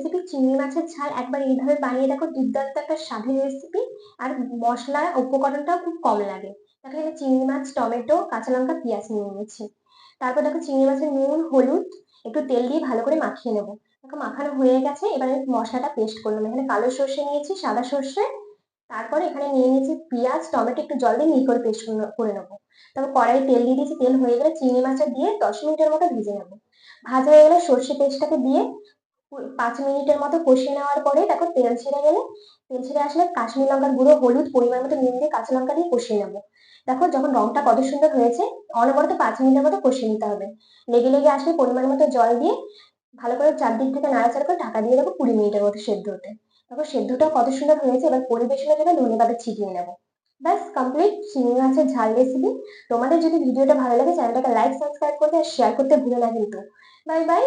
Recipe চিংড়ি মাছের ঝাল একবার এইভাবে বানিয়ে দেখো, দুর্দান্ত একটা স্বাদের রেসিপি। আর মশলা উপকরণটাও খুব কম লাগে। দেখো আমি চিংড়ি মাছ, টমেটো, কাঁচা লঙ্কা, পেঁয়াজ নিয়ে নিয়েছি। তারপর দেখো চিংড়ি মাছের নুন, হলুদ, একটু তেল দিয়ে ভালো করে মাখিয়ে নেবো। দেখো মাখানো হয়ে গেছে, এবার আমি মশলাটা পেস্ট করলাম। এখানে কালো সর্ষে নিয়েছি, সাদা সর্ষে, তারপরে এখানে নিয়ে নিয়েছি পেঁয়াজ, টমেটো, একটু জল দিয়ে মিহি করে পেস্ট করে নেবো। তারপর কড়াই তেল দিয়ে দিয়েছি, তেল হয়ে গেলে চিংড়ি মাছটা দিয়ে 10 মিনিটের মতো ভেজে নেবো। ভাজা হয়ে গেলে সর্ষে পেস্টটাকে দিয়ে 5 মিনিটের মতো কষিয়ে নেওয়ার পরে দেখো তেল ছেড়ে গেলে, তেল ছেড়ে আসলে কাশ্মীরি লঙ্কার গুঁড়ো, হলুদ, পরিমাণ মতো নুন দিয়ে কাঁচা লঙ্কা দিয়ে কষিয়ে নেবো। দেখো যখন রংটা কত সুন্দর হয়েছে, অনবরত 5 মিনিটের মতো কষিয়ে নিতে হবে। লেগে লেগে আসলে পরিমাণ মতো জল দিয়ে ভালো করে চারদিক থেকে নাড়াচাড়া করে ঢাকা দিয়ে দেবো 20 মিনিটের মতো সেদ্ধ হতে। তারপর সেদ্ধটাও কত সুন্দর হয়েছে, এবার পরিবেশনের জন্য ধনেপাতা ছিটিয়ে নেবো। ব্যাস কমপ্লিট চিংড়ি মাছের ঝাল রেসিপি। তোমাদের যদি ভিডিওটা ভালো লাগে চ্যানেলটাকে লাইক, সাবস্ক্রাইব করতে আর শেয়ার করতে ভুলো না কিন্তু। Bye bye.